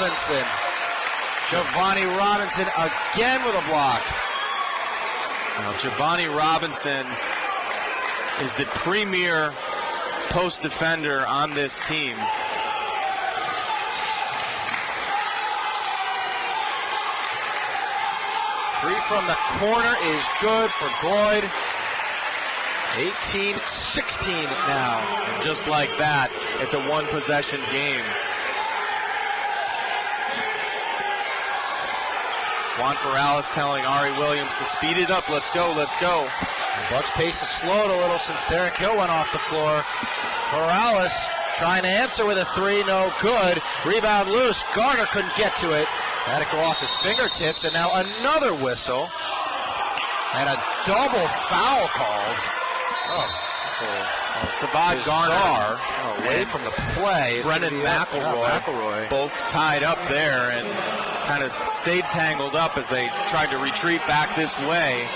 Robinson. Giovanni Robinson again with a block. Now, Giovanni Robinson is the premier post defender on this team. Three from the corner is good for Gloyd. 18-16 now. And just like that, it's a one-possession game. Juan Ferralis telling Ari Williams to speed it up. Let's go, let's go. The Bucks' pace has slowed a little since Derek Hill went off the floor. Ferralis trying to answer with a three, no good. Rebound loose. Garner couldn't get to it. Had it go off his fingertips, and now another whistle. And a double foul called. Savad Garner away from the play. Brendan McElroy both tied up there and kind of stayed tangled up as they tried to retreat back this way.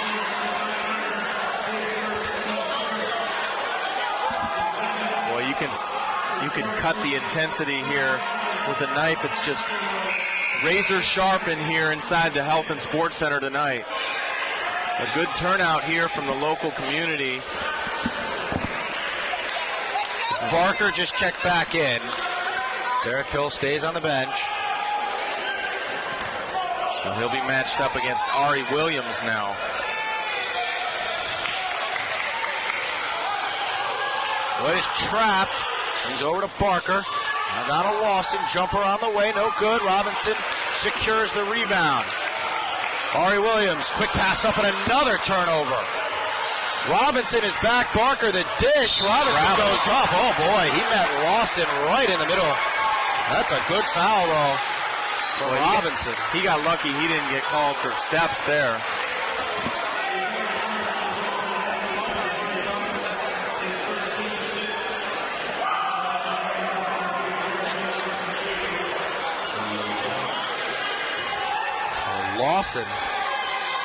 Boy, you can cut the intensity here with a knife. It's just razor sharp in here inside the Health and Sports Center tonight. A good turnout here from the local community. Barker just checked back in. Derek Hill stays on the bench. So he'll be matched up against Ari Williams now. Lloyd is trapped. He's over to Barker. Now Donald Lawson, jumper on the way, no good. Robinson secures the rebound. Ari Williams, quick pass up and another turnover. Robinson is back. Barker the dish. Robinson goes up. Oh boy, he met Lawson right in the middle. That's a good foul though for Robinson. He got lucky he didn't get called for steps there. Lawson,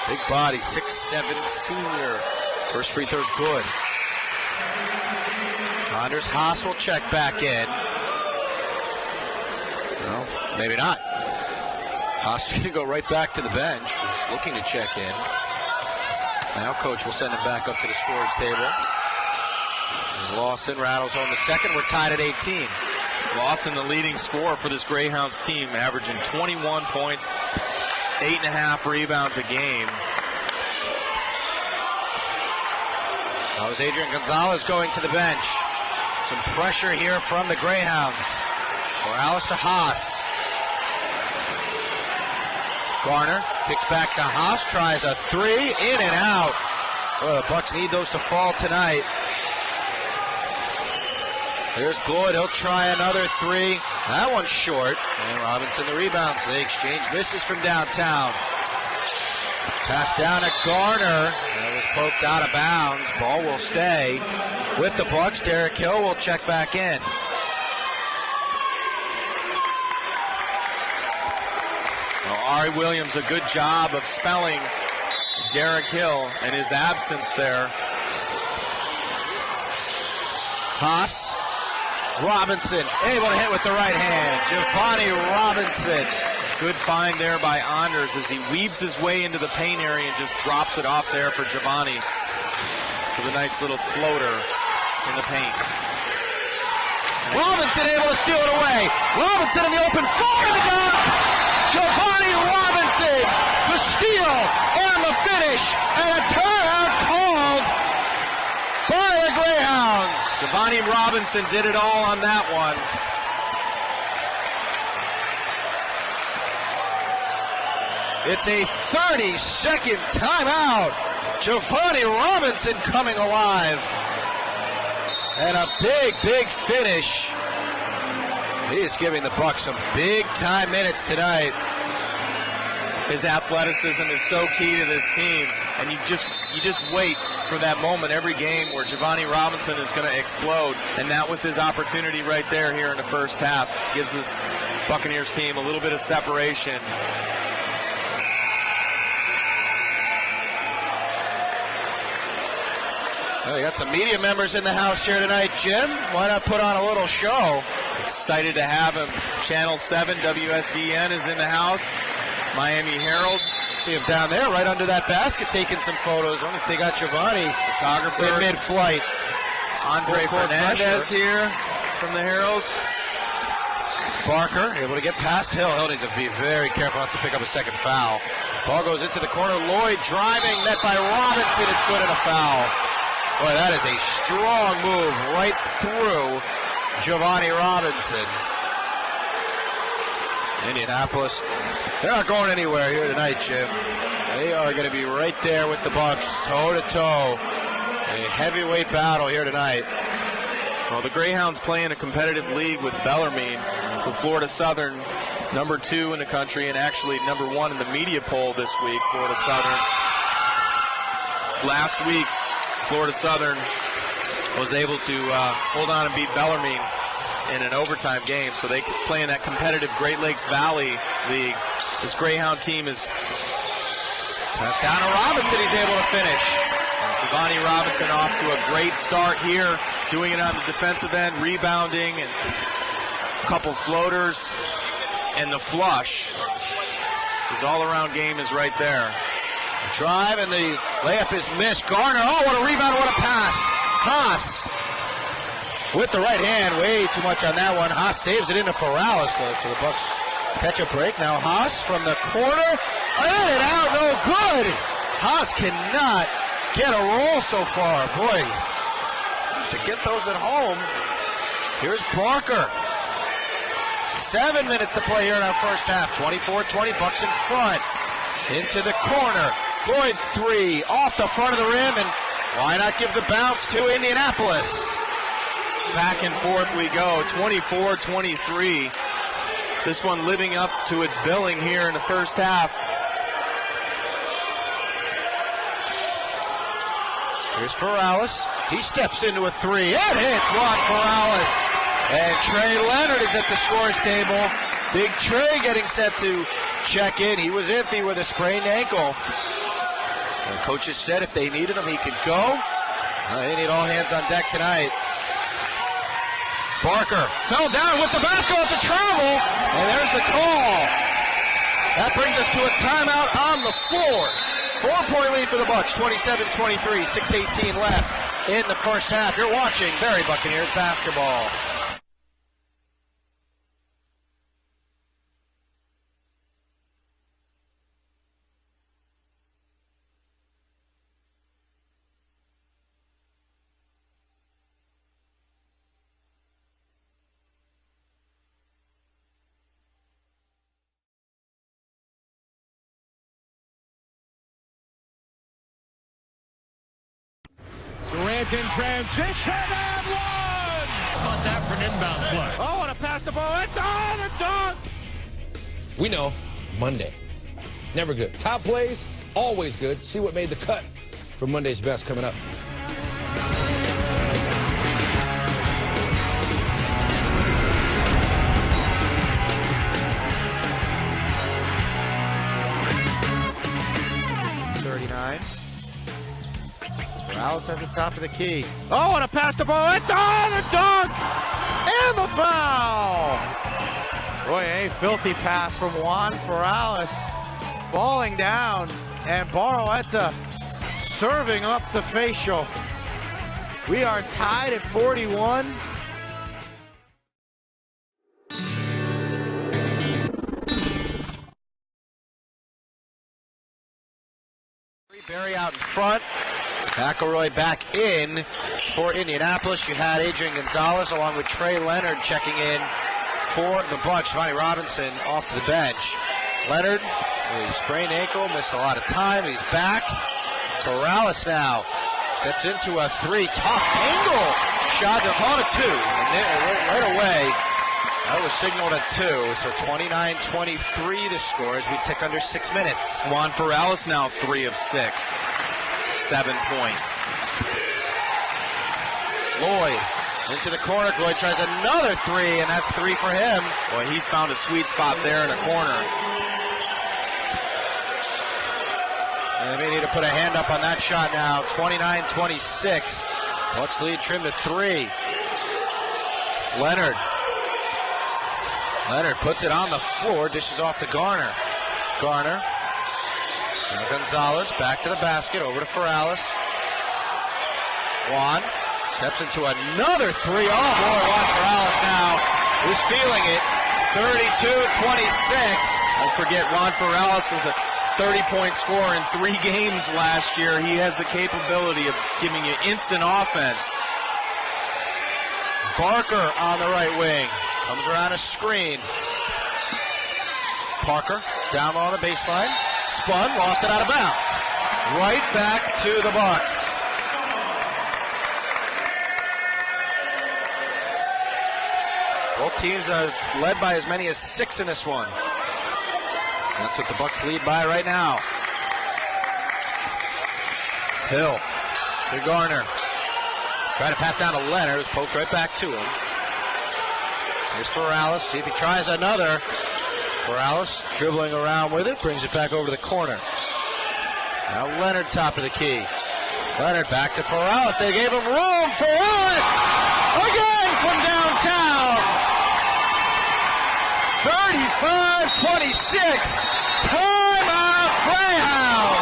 big body, 6'7" senior. First free throw's good. Anders Haas will check back in. No, maybe not. Haas can go right back to the bench. He's looking to check in. Now coach will send him back up to the scorer's table. Lawson rattles home the second. We're tied at 18. Lawson, the leading scorer for this Greyhounds team, averaging 21 points, 8.5 rebounds a game. That was Adrian Gonzalez going to the bench. Some pressure here from the Greyhounds. Morales to Haas. Garner kicks back to Haas, tries a three, in and out. Well, the Bucks need those to fall tonight. Here's Gloyd, he'll try another three. That one's short. And Robinson the rebound, so they exchange misses from downtown. Pass down to Garner. That was poked out of bounds. Ball will stay with the Bucks. Derek Hill will check back in. Well, Ari Williams, a good job of spelling Derek Hill and his absence there. Haas. Robinson able to hit with the right hand. Giovanni Robinson. Good find there by Anders as he weaves his way into the paint area and just drops it off there for Giovanni with a nice little floater in the paint. Robinson able to steal it away. Robinson in the open floor in the dunk. Giovanni Robinson, the steal and the finish, and a timeout called by the Greyhounds. Giovanni Robinson did it all on that one. It's a 30-second timeout. Giovanni Robinson coming alive. And a big, big finish. He is giving the Bucks some big-time minutes tonight. His athleticism is so key to this team, and you just wait for that moment every game where Giovanni Robinson is going to explode, and that was his opportunity right there here in the first half. Gives this Buccaneers team a little bit of separation. Well, we got some media members in the house here tonight, Jim. Why not put on a little show? Excited to have him. Channel 7, WSBN is in the house. Miami Herald. See him down there right under that basket taking some photos. I wonder if they got Giovanni. Photographer. In mid-flight. Andre Fernandez here from the Herald. Barker able to get past Hill. Hill needs to be very careful not to pick up a second foul. Ball goes into the corner. Lloyd driving, met by Robinson. It's good and a foul. Boy, that is a strong move right through Giovanni Robinson. Indianapolis, they're not going anywhere here tonight, Jim. They are going to be right there with the Bucks, toe-to-toe. A heavyweight battle here tonight. Well, the Greyhounds play in a competitive league with Bellarmine, with Florida Southern, number 2 in the country, and actually number 1 in the media poll this week, Florida Southern. Last week, Florida Southern was able to hold on and beat Bellarmine in an overtime game, so they play in that competitive Great Lakes Valley League. This Greyhound team is passed down to Robinson. He's able to finish. Giovanni Robinson off to a great start here, doing it on the defensive end, rebounding, and a couple floaters, and the flush. His all-around game is right there. Drive, and the layup is missed. Garner, oh, what a rebound, what a pass. Haas with the right hand, way too much on that one. Haas saves it into Feralis, though, so the Bucks catch a break. Now Haas from the corner, in and out, no good. Haas cannot get a roll so far. Boy, just to get those at home. Here's Barker. 7 minutes to play here in our first half. 24-20, Bucks in front. Into the corner. Gloyd 3 off the front of the rim, and why not give the bounce to Indianapolis? Back and forth we go, 24-23. This one living up to its billing here in the first half. Here's Feralis. He steps into a 3. It hits Juan Feralis. And Trey Leonard is at the scores table. Big Trey getting set to check in. He was iffy with a sprained ankle. And coaches said if they needed him, he could go. They need all hands on deck tonight. Barker fell down with the basketball to travel. And there's the call. That brings us to a timeout on the floor. 4-point lead for the Bucks, 27-23, 6:18 left in the first half. You're watching Barry Buccaneers basketball. Durant in transition and one! How about that for an inbound play? Oh, and a pass the ball. It's on the dunk! We know Monday. Never good. Top plays, always good. See what made the cut for Monday's best coming up. Morales at the top of the key. Oh, and a pass the ball. It's on the dunk! And the foul! Boy, a filthy pass from Juan Feralis. Falling down. And Barroetta serving up the facial. We are tied at 41. Barry out in front. McElroy back in for Indianapolis. You had Adrian Gonzalez along with Trey Leonard checking in for the Bucks. Giovanni Robinson off to the bench. Leonard, with a sprained ankle, missed a lot of time. He's back. Feralis now steps into a 3. Tough angle shot. They're calling a 2. And right away, that was signaled at 2. So 29-23 the score as we tick under 6 minutes. Juan Feralis now 3 of 6. 7 points. Lloyd into the corner. Gloyd tries another 3, and that's 3 for him. Boy, he's found a sweet spot there in the corner. And they may need to put a hand up on that shot now. 29-26. Bucks lead trimmed to 3. Leonard Leonard puts it on the floor, dishes off to Garner. Garner. Now Gonzalez back to the basket, over to Ferralis. Juan steps into another three. Oh boy, Juan Ferralis now is feeling it. 32-26. Don't forget, Juan Ferralis was a 30-point scorer in 3 games last year. He has the capability of giving you instant offense. Barker on the right wing. Comes around a screen. Parker down low on the baseline. Spun, lost it out of bounds. Right back to the Bucks. Both teams are led by as many as 6 in this one. That's what the Bucks lead by right now. Hill to Garner. Try to pass down to Leonard. It was poked right back to him. Here's Ferralis. See if he tries another. Ferralis dribbling around with it. Brings it back over to the corner. Now Leonard top of the key. Leonard back to Ferralis. They gave him room. Ferralis again from downtown. 35-26. Timeout Greyhounds.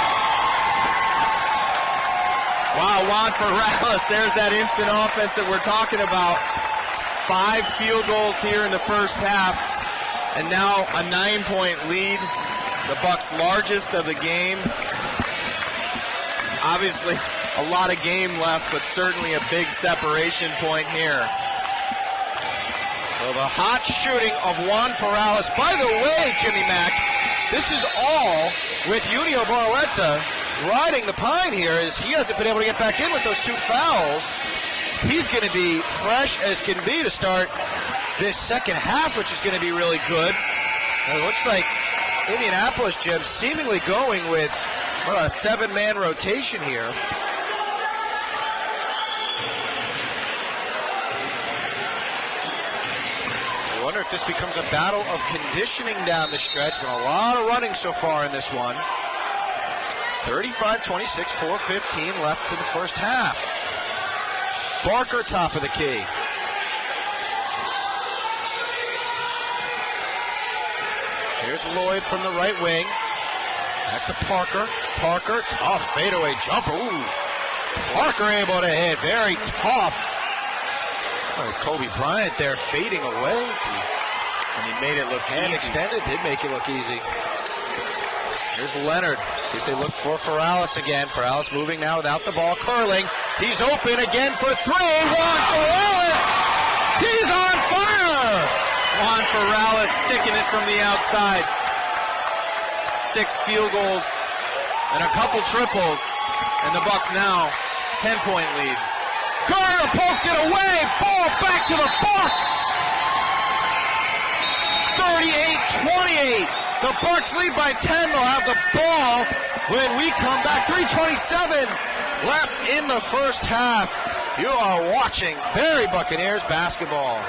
Wow, Juan Ferralis, there's that instant offense that we're talking about. 5 field goals here in the first half, and now a 9-point lead. The Bucks' largest of the game. Obviously, a lot of game left, but certainly a big separation point here. So the hot shooting of Juan Ferralis. By the way, Jimmy Mack, this is all with Junio Barletta riding the pine here, as he hasn't been able to get back in with those 2 fouls. He's going to be fresh as can be to start this second half, which is going to be really good. And it looks like Indianapolis, Jim, seemingly going with a 7-man rotation here. I wonder if this becomes a battle of conditioning down the stretch. Been a lot of running so far in this one. 35-26, 4:15 left in the first half. Barker top of the key. Here's Lloyd from the right wing. Back to Parker. Parker, tough fadeaway jumper. Ooh. Parker able to hit. Very tough. Kobe Bryant there fading away. And he made it look hand easy. Extended, did make it look easy. Here's Leonard. See if they look for Ferralis again. Ferralis moving now without the ball. Curling. He's open again for 3. Juan Ferralis! He's on fire! Juan Ferralis sticking it from the outside. 6 field goals and a couple triples. And the Bucks now 10-point lead. Garner poked it away. Ball back to the Bucks. 38-28. The Bucks lead by 10. They'll have the ball when we come back. 3:27 left in the first half. You are watching Barry Buccaneers basketball.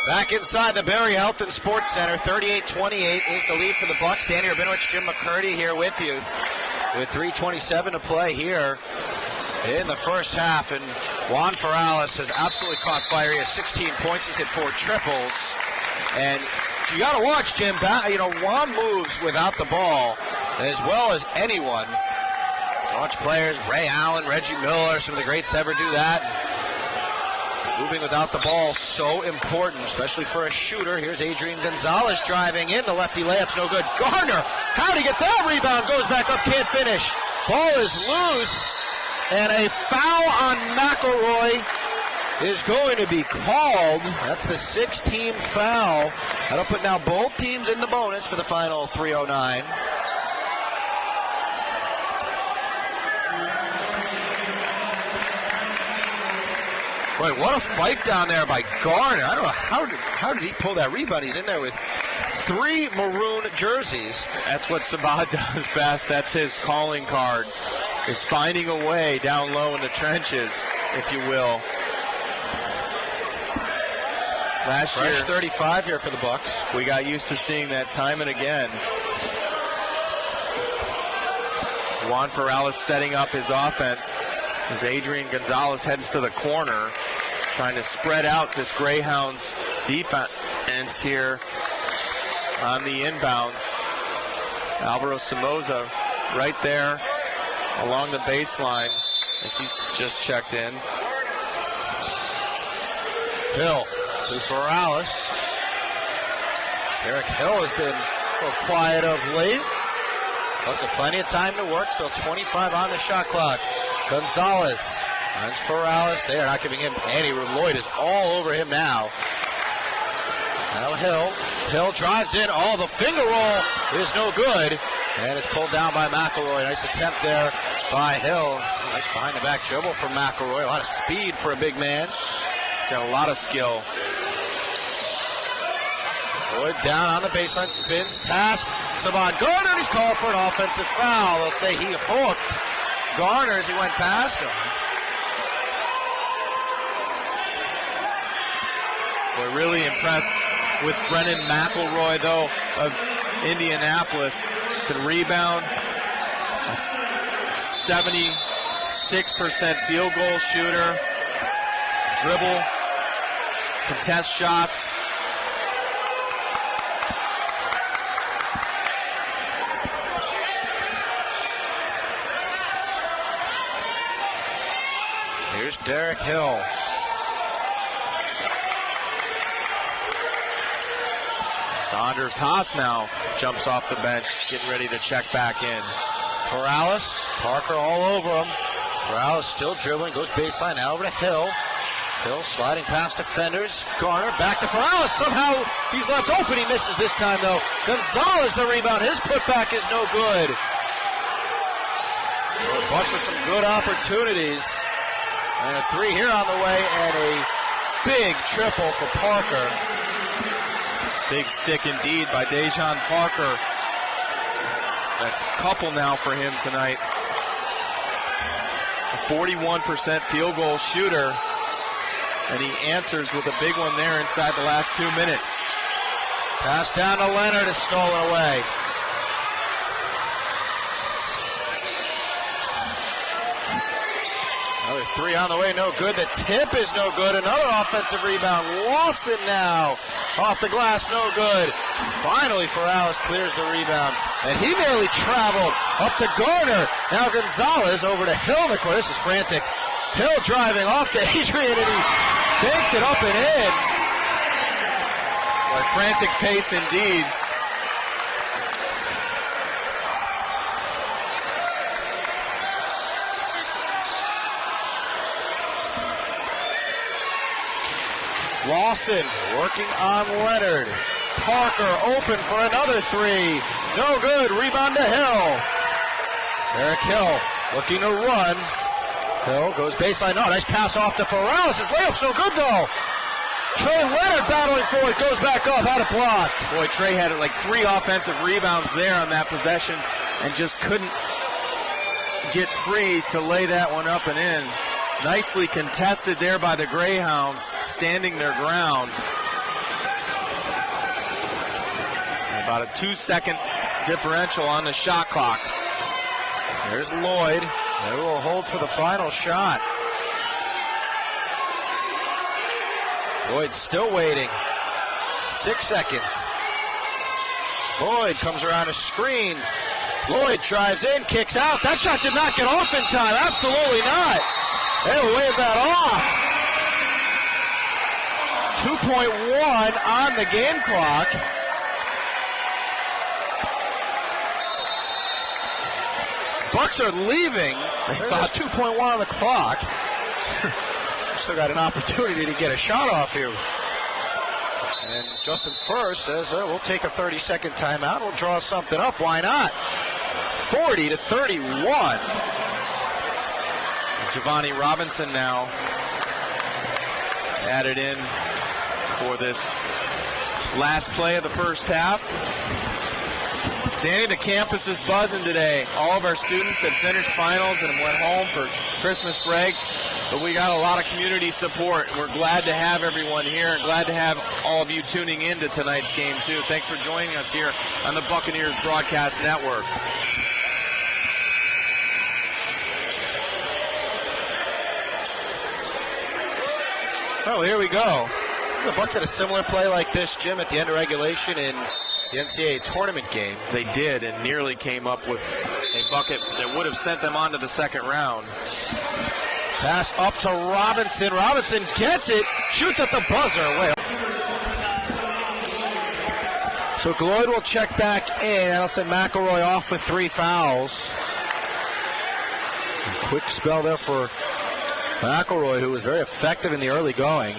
Back inside the Barry Health and Sports Center, 38-28 is the lead for the Bucks. Danny Rabinowitz, Jim McCurdy here with you with 3:27 to play here in the first half. And Juan Ferralis has absolutely caught fire. He has 16 points. He's hit 4 triples. And you got to watch, Jim. Juan moves without the ball as well as anyone. Launch players, Ray Allen, Reggie Miller, some of the greats to ever do that. Moving without the ball, so important, especially for a shooter. Here's Adrian Gonzalez driving in. The lefty layup's no good. Garner, how'd he get that rebound? Goes back up, can't finish. Ball is loose, and a foul on McElroy is going to be called. That's the 6th-team foul. That'll put now both teams in the bonus for the final 3:09. Boy, what a fight down there by Garner. I don't know how did he pull that rebound. He's in there with 3 maroon jerseys. That's what Sabat does best. That's his calling card, is finding a way down low in the trenches, if you will. Last year, 35 here for the Bucks. We got used to seeing that time and again. Juan Perales setting up his offense as Adrian Gonzalez heads to the corner, trying to spread out this Greyhounds defense here on the inbounds. Alvaro Somoza right there along the baseline as he's just checked in. Hill to Perales. Derek Hill has been a little quiet of late. Bucks have plenty of time to work. Still 25 on the shot clock. Gonzalez finds Perales. They are not giving him any room. Lloyd is all over him now. Now Hill. Hill drives in. Oh, the finger roll is no good. And it's pulled down by McElroy. Nice attempt there by Hill. Nice behind the back dribble from McElroy. A lot of speed for a big man. Got a lot of skill. Lloyd down on the baseline, spins, past Saban Garner, and he's called for an offensive foul. They'll say he hooked Garner as he went past him. We're really impressed with Brennan McElroy, though, of Indianapolis. Can rebound, a 76% field goal shooter, dribble, contest shots. Here's Derek Hill. Anders Haas now jumps off the bench, getting ready to check back in. Perales, Parker all over him. Perales still dribbling, goes baseline, now over to Hill. Hill sliding past defenders. Garner back to Perales. Somehow he's left open. He misses this time though. Gonzalez the rebound. His putback is no good. A bunch of some good opportunities. And a 3 here on the way, and a big triple for Parker. Big stick indeed by Dejan Parker. That's a couple now for him tonight. A 41% field goal shooter, and he answers with a big one there inside the last 2 minutes. Pass down to Leonard is stolen away. Another 3 on the way, no good. The tip is no good. Another offensive rebound. Lawson now off the glass, no good. Finally, Perales clears the rebound. And he nearly traveled up to Garner. Now Gonzalez over to Hill. This is frantic. Hill driving off to Adrian, and he takes it up and in. Boy, frantic pace indeed. Lawson working on Leonard. Parker open for another 3. No good. Rebound to Hill. Derek Hill looking to run. Hill goes baseline. No, nice pass off to Perales. His layup's no good though. Trey Leonard battling for it. Goes back up. Had it blocked. Boy, Trey had like 3 offensive rebounds there on that possession and just couldn't get free to lay that one up and in. Nicely contested there by the Greyhounds, standing their ground. And about a 2-second differential on the shot clock. There's Lloyd. They will hold for the final shot. Lloyd still waiting. 6 seconds. Lloyd comes around a screen. Gloyd drives in, kicks out. That shot did not get off in time. Absolutely not. They'll wave that off. 2.1 on the game clock. Bucks are leaving. There's 2.1 on the clock. Still got an opportunity to get a shot off here. And Justin First says, we'll take a 30-second timeout. We'll draw something up. Why not? 40-31. Giovanni Robinson now added in for this last play of the first half. Danny, the campus is buzzing today. All of our students have finished finals and went home for Christmas break. But we got a lot of community support. We're glad to have everyone here and glad to have all of you tuning in to tonight's game, too. Thanks for joining us here on the Buccaneers Broadcast Network. Oh, here we go. The Bucks had a similar play like this, Jim, at the end of regulation in the NCAA tournament game. They did, and nearly came up with a bucket that would have sent them on to the second round. Pass up to Robinson. Robinson gets it, shoots at the buzzer. So Gloyd will check back in. That'll send McElroy off with 3 fouls. A quick spell there for McElroy, who was very effective in the early going.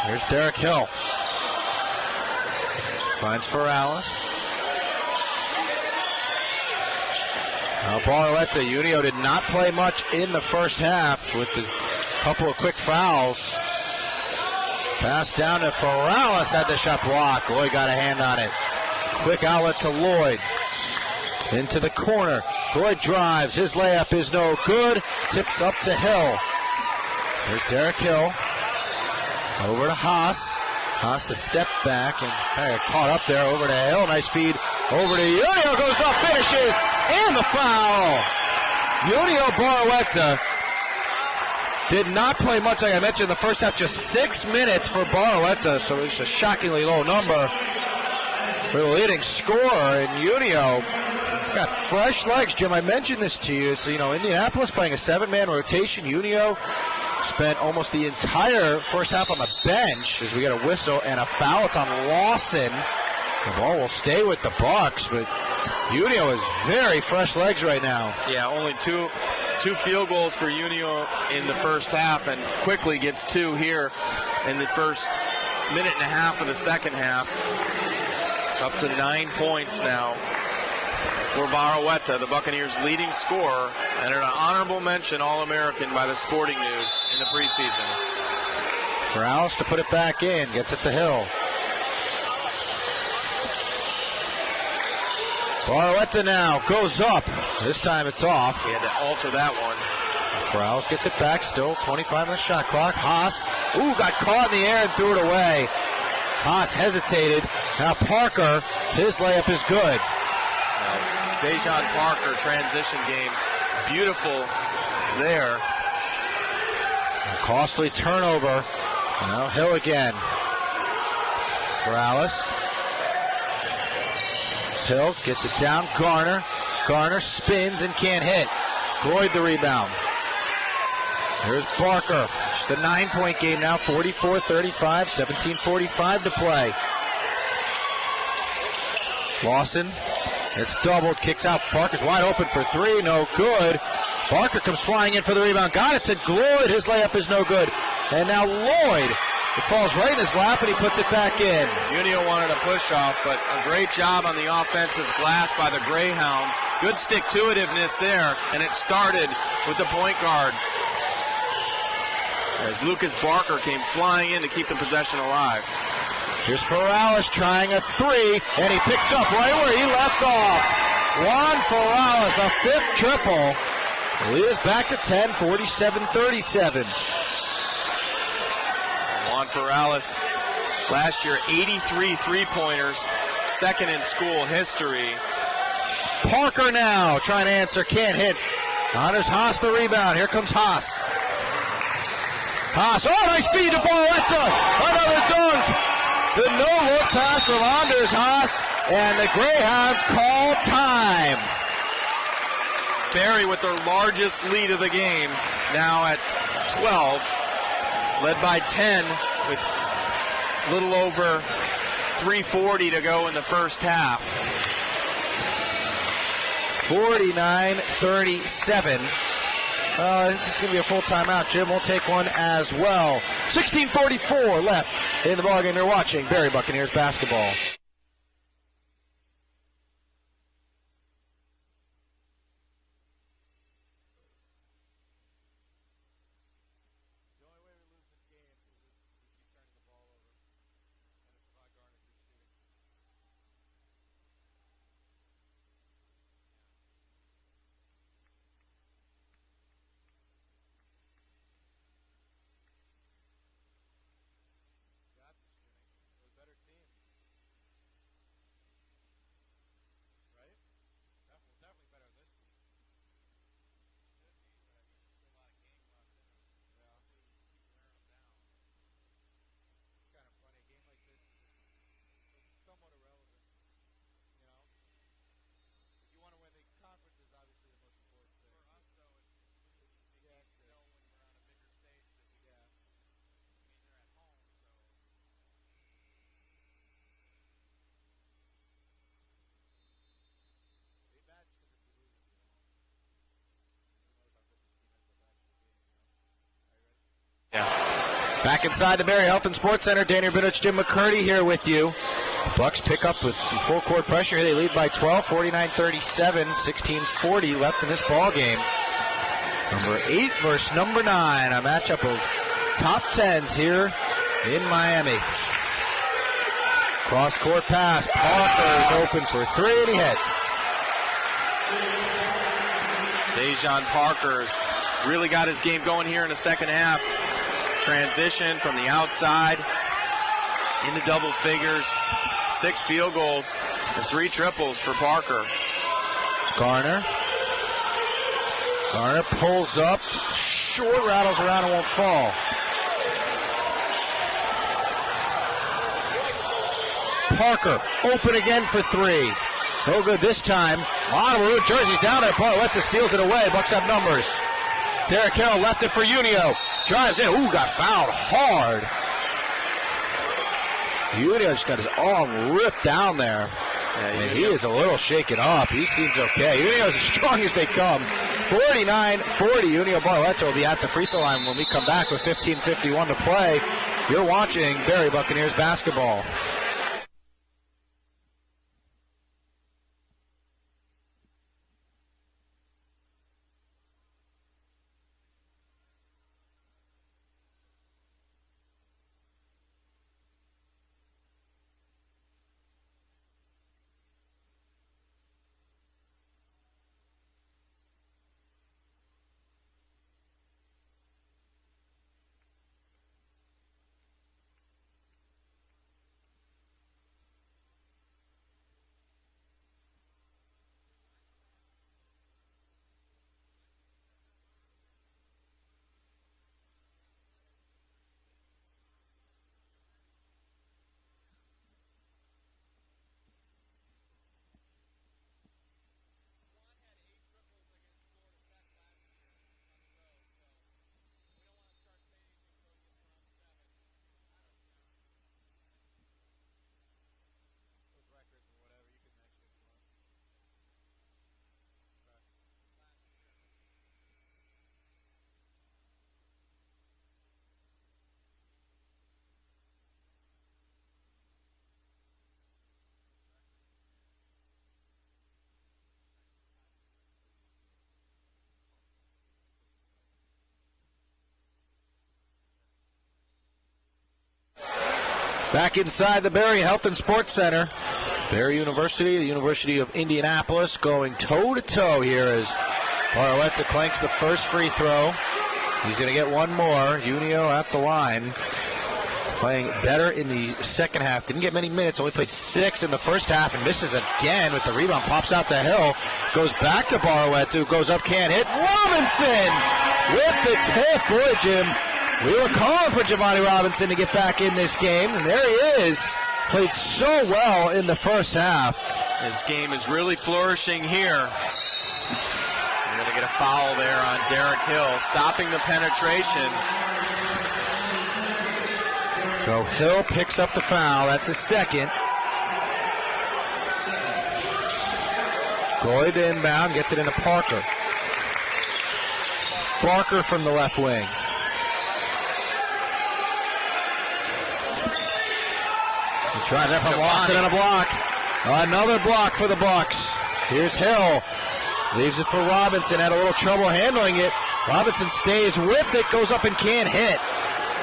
Here's Derek Hill. Finds Ferralis. Now Barletta, Uindy did not play much in the first half with a couple of quick fouls. Pass down to Ferralis, had the shot blocked. Lloyd got a hand on it. Quick outlet to Lloyd. Into the corner. Lloyd drives. His layup is no good. Tips up to Hill. There's Derek Hill. Over to Haas. Haas to step back and kind of caught up there. Over to Hill. Nice feed. Over to Uindy. Goes up, finishes. And the foul. Uindy Barletta did not play much, like I mentioned, in the first half. Just 6 minutes for Barletta, so it's a shockingly low number for the leading scorer. And Uindy, he's got fresh legs, Jim. I mentioned this to you. So, Indianapolis playing a 7-man rotation. Uindy spent almost the entire first half on the bench as we get a whistle and a foul. It's on Lawson. The ball will stay with the Bucks, but Uindy has very fresh legs right now. Yeah, only two field goals for Uindy in the first half, and quickly gets 2 here in the first minute and a half of the second half. Up to 9 points now for Barletta, the Buccaneers' leading scorer, and an honorable mention All-American by the Sporting News in the preseason. Ferralis to put it back in, gets it to Hill. Barletta now goes up. This time it's off. He had to alter that one. Ferralis gets it back still. 25 on the shot clock. Haas, got caught in the air and threw it away. Haas hesitated. Now Parker, his layup is good. Dejan Parker, transition game. Beautiful there. A costly turnover. Now Hill again. Ferralis. Hill gets it down. Garner. Garner spins and can't hit. Gloyd the rebound. Here's Barker. Just a 9-point game now. 44-35. 17:45 to play. Lawson. It's doubled. Kicks out. Parker's wide open for 3. No good. Barker comes flying in for the rebound. Got it to Gloyd. His layup is no good. And now Lloyd. It falls right in his lap, and he puts it back in. Uindy wanted a push-off, but a great job on the offensive glass by the Greyhounds. Good stick-to-itiveness there, and it started with the point guard as Lucas Barker came flying in to keep the possession alive. Here's Ferralis trying a 3, and he picks up right where he left off. Juan Ferralis, a 5th triple. Leads back to 10, 47-37. Juan Ferralis, last year 83 three-pointers, second in school history. Parker now trying to answer, can't hit. Anders Haas the rebound. Here comes Haas. Haas, nice feed to Barletta. Another dunk. The no-look pass from Anders Haas And the Greyhounds call time. Barry with their largest lead of the game, now at 12, led by 10 with a little over 3:40 to go in the first half. 49-37. This is going to be a full timeout. Jim will take one as well. 16:44 left in the ballgame. You're watching Barry Buccaneers basketball. Back inside the Barry Health and Sports Center, Daniel Biddich, Jim McCurdy here with you. Bucks pick up with some full court pressure here. They lead by 12, 49-37, 16:40 left in this ball game. Number 8 versus number 9, a matchup of top 10s here in Miami. Cross court pass, Parker is open for 3 and he hits. Dejan Parker's really got his game going here in the second half. Transition from the outside into double figures, 6 field goals and 3 triples for Parker. Garner pulls up, short, rattles around and won't fall. Parker open again for 3. No good this time. Maru jerseys down there. Barletta steals it away. Bucks have numbers. Derek Hill left it for Unio. Drives in. Ooh, got fouled hard. Unio just got his arm ripped down there. And he is a little shaken up. He seems okay. Unio is as strong as they come. 49-40. Unio Barletta will be at the free throw line when we come back with 15:51 to play. You're watching Barry Buccaneers basketball. Back inside the Barry Health and Sports Center. Barry University, the University of Indianapolis, going toe-to-toe here as Barletta clanks the first free throw. He's going to get one more. Unio at the line. Playing better in the second half. Didn't get many minutes. Only played 6 in the first half and misses again with the rebound. Pops out to Hill. Goes back to Barletta, who goes up, can't hit. Robinson with the tip. Boy, Jim, we were calling for Giovanni Robinson to get back in this game, and there he is. played so well in the first half. His game is really flourishing here. They're going to get a foul there on Derek Hill, stopping the penetration. So Hill picks up the foul. That's his second. Gloyd inbound, gets it into Parker. Barker from the left wing. Trying that from Lawson and a block. Another block for the Bucks. Here's Hill. Leaves it for Robinson. Had a little trouble handling it. Robinson stays with it, goes up and can't hit.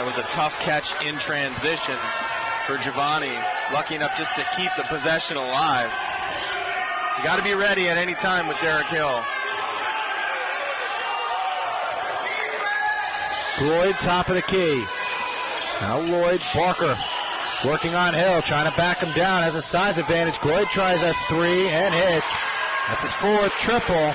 That was a tough catch in transition for Giovanni. Lucky enough just to keep the possession alive. You got to be ready at any time with Derek Hill. Gloyd, top of the key. Now Lloyd, Barker working on Hill, trying to back him down, has a size advantage. Gloyd tries a three and hits. That's his fourth triple.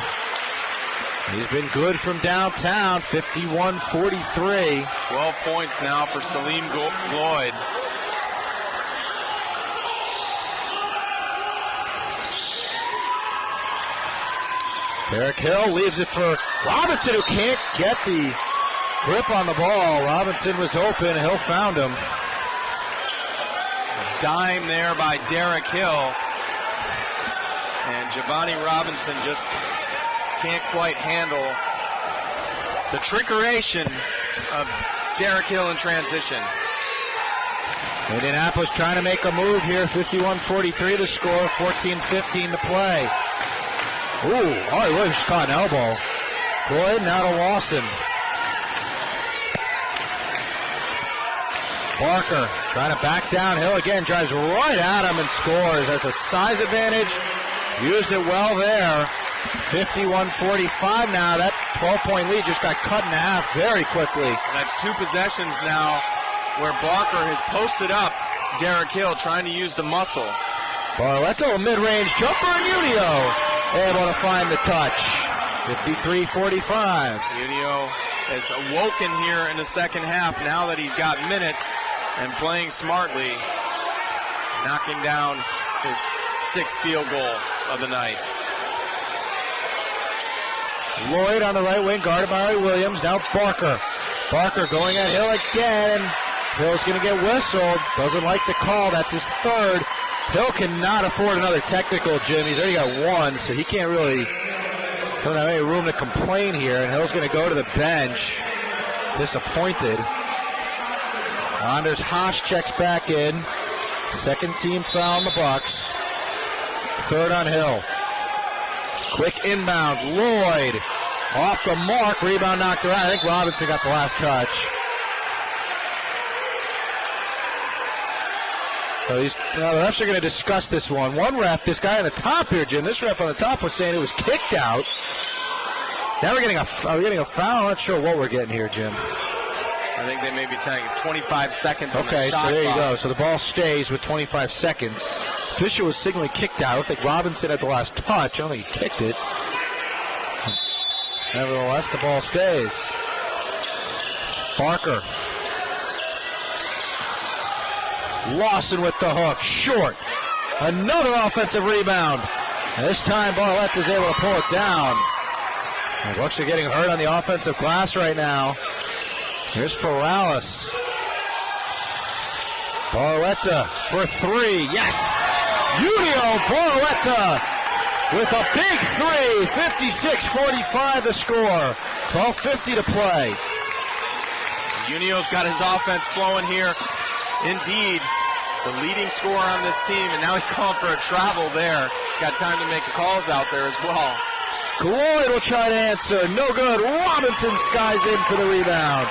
He's been good from downtown, 51-43. 12 points now for Salim Gloyd. Derek Hill leaves it for Robinson, who can't get the grip on the ball. Robinson was open, Hill found him. Dime there by Derek Hill. And Giovanni Robinson just can't quite handle the trickeration of Derek Hill in transition. Indianapolis trying to make a move here. 51-43 to score, 14-15 to play. Ooh, Ari Williams caught an elbow. Gloyd now to Lawson. Barker trying to back down. Hill again, drives right at him and scores. Has a size advantage. Used it well there. 51-45 now. That 12-point lead just got cut in half very quickly. And that's two possessions now where Barker has posted up Derek Hill, trying to use the muscle. Barletto, mid-range jumper, and Unio able to find the touch. 53-45. Unio has awoken here in the second half now that he's got minutes and playing smartly, knocking down his sixth field goal of the night. Lloyd on the right wing, guarded by Ari Williams. Now Barker. Barker going at Hill again. Hill's going to get whistled. Doesn't like the call. That's his third. Hill cannot afford another technical, Jim. He's already got one, so he can't really, don't have any room to complain here. And Hill's going to go to the bench. Disappointed. Anders Haas checks back in. Second team foul on the Bucks. Third on Hill. Quick inbound. Lloyd off the mark. Rebound knocked around. I think Robinson got the last touch. So the refs are going to discuss this one. One ref, this guy on the top here, Jim, this ref on the top was saying it was kicked out. Now we're getting a foul. I'm not sure what we're getting here, Jim. I think they may be saying 25 seconds on okay, the shot so there you clock. go. So the ball stays with 25 seconds. Fisher was signaling kicked out. I don't think Robinson had the last touch. I don't think he kicked it. Nevertheless, the ball stays. Barker. Lawson with the hook. Short. Another offensive rebound. And this time, Barlett is able to pull it down. The Bucks are getting hurt on the offensive glass right now. Here's Ferralis. Barletta for three. Yes! Unio Barletta with a big three. 56-45 to score. 12:50 to play. Unio's got his offense flowing here. Indeed, the leading scorer on this team, and now he's calling for a travel there. He's got time to make the calls out there as well. Gloyd will try to answer. No good. Robinson skies in for the rebound.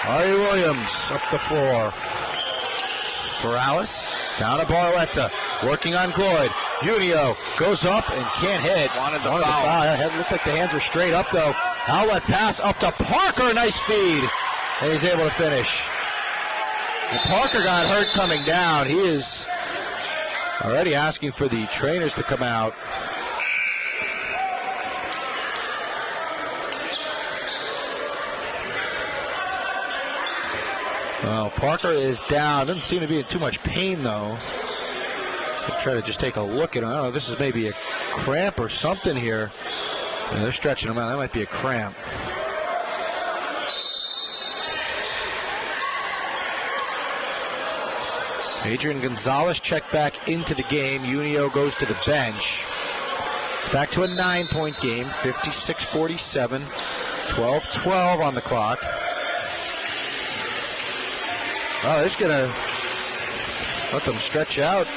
Ari Williams up the floor. Ferralis down to Barletta. Working on Gloyd. Unio goes up and can't hit. Wanted the foul. It looked like the hands were straight up, though. Outlet pass up to Parker. Nice feed. And he's able to finish. And Parker got hurt coming down. He is already asking for the trainers to come out. Well, Parker is down. Doesn't seem to be in too much pain, though. I'll try to just take a look at him. I don't know, this is maybe a cramp or something here. Yeah, they're stretching him out. That might be a cramp. Adrian Gonzalez checked back into the game. Unio goes to the bench. It's back to a 9-point game, 56-47, 12-12 on the clock. Oh, they're just going to let them stretch out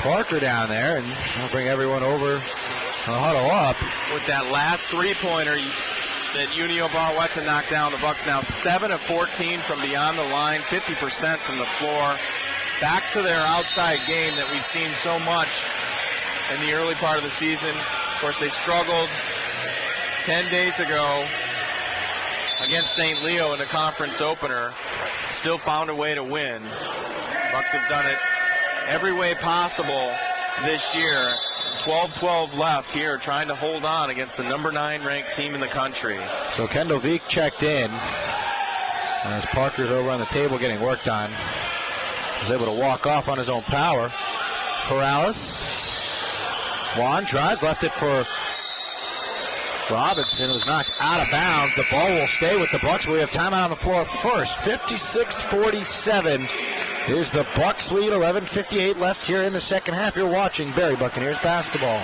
Parker down there, and I'll bring everyone over and huddle up. With that last three-pointer that Unio Barletta knocked down, the Bucks now 7 of 14 from beyond the line, 50% from the floor. Back to their outside game that we've seen so much in the early part of the season. Of course, they struggled 10 days ago against St. Leo in the conference opener. Still found a way to win. Bucks have done it every way possible this year. 12-12 left here, trying to hold on against the number 9 ranked team in the country. So Kendall Veek checked in as Parker's over on the table getting worked on. Was able to walk off on his own power. Corrales. Juan drives, left it for Robinson. It was knocked out of bounds. The ball will stay with the Bucks. We have timeout on the floor first. 56-47 is the Bucks lead. 11:58 left here in the second half. You're watching Barry Buccaneers basketball.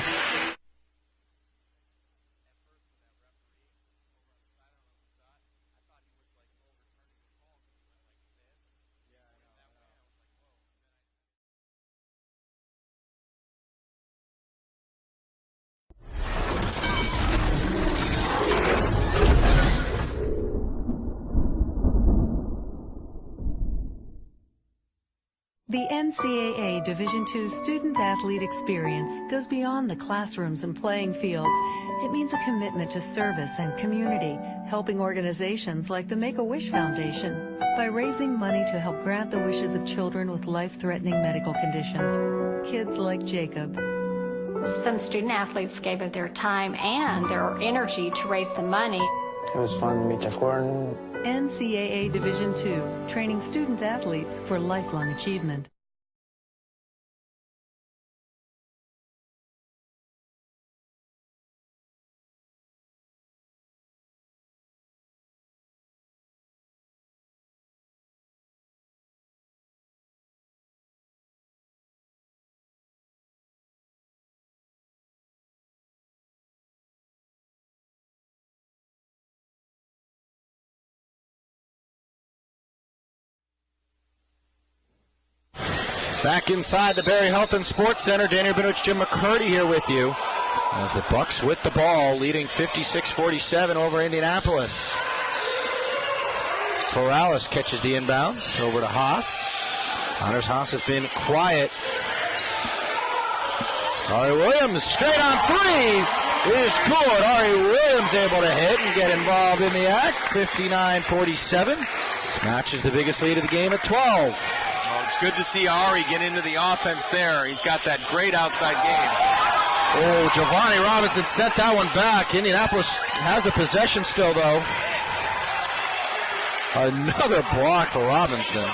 The NCAA Division II student-athlete experience goes beyond the classrooms and playing fields. It means a commitment to service and community, helping organizations like the Make-A-Wish Foundation by raising money to help grant the wishes of children with life-threatening medical conditions. Kids like Jacob. Some student-athletes gave of their time and their energy to raise the money. It was fun to meet Jeff Gordon. NCAA Division II, training student-athletes for lifelong achievement. Back inside the Barry Health and Sports Center, Danny Rabinovich, Jim McCurdy here with you. As the Bucks with the ball, leading 56-47 over Indianapolis. Corrales catches the inbounds over to Haas. Anders Haas has been quiet. Ari Williams straight on three is good. Ari Williams able to hit and get involved in the act. 59-47. This matches the biggest lead of the game at 12. Well, it's good to see Ari get into the offense there. He's got that great outside game. Oh, Giovanni Robinson sent that one back. Indianapolis has the possession still, though. Another block for Robinson.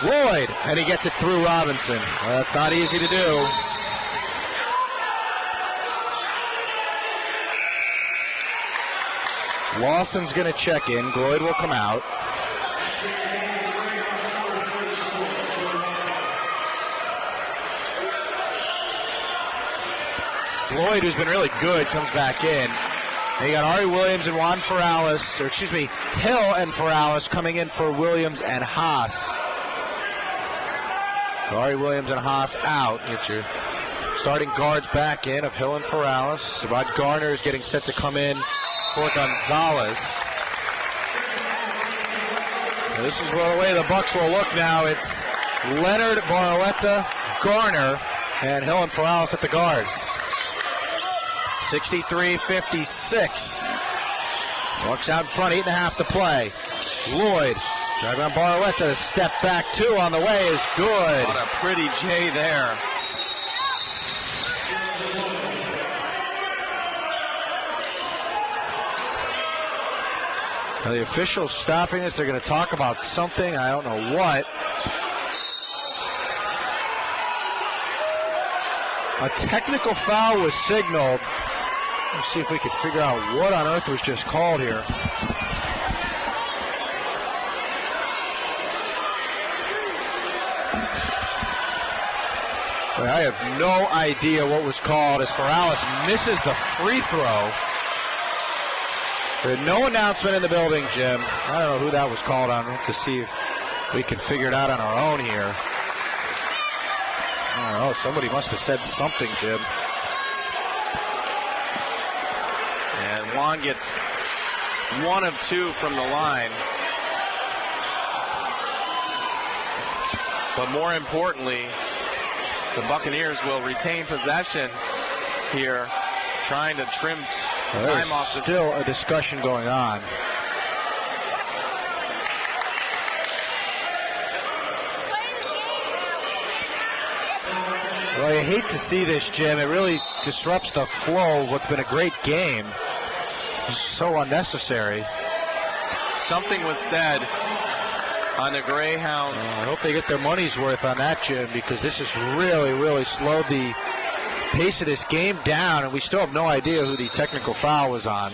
Gloyd, and he gets it through Robinson. Well, that's not easy to do. Lawson's going to check in. Gloyd will come out. Gloyd, who's been really good, comes back in. And you got Ari Williams and Juan Ferrales, or excuse me, Hill and Ferrales coming in for Williams and Haas. So Ari Williams and Haas out. Get your starting guards back in of Hill and Ferrales. Rod Garner is getting set to come in for Gonzalez. Now this is the way the Bucks will look now. It's Leonard, Barletta, Garner, and Hill and Ferrales at the guards. 63-56. Bucks out in front, 8.5 to play. Gloyd, driving on Barletta, step back two on the way is good. What a pretty J there. Now the officials stopping this. They're going to talk about something. I don't know what. A technical foul was signaled. Let's see if we can figure out what on earth was just called here. Well, I have no idea what was called as Ferralis misses the free throw. There's no announcement in the building, Jim. I don't know who that was called on. We'll have to see if we can figure it out on our own here. I don't know. Somebody must have said something, Jim. And Juan gets 1 of 2 from the line. But more importantly, the Buccaneers will retain possession here, trying to trim time off. There's still a discussion going on. Well, you hate to see this, Jim. It really disrupts the flow of what's been a great game. It's so unnecessary. Something was said on the Greyhounds. I hope they get their money's worth on that, Jim, because this has really, really slowed the pace of this game down, and we still have no idea who the technical foul was on.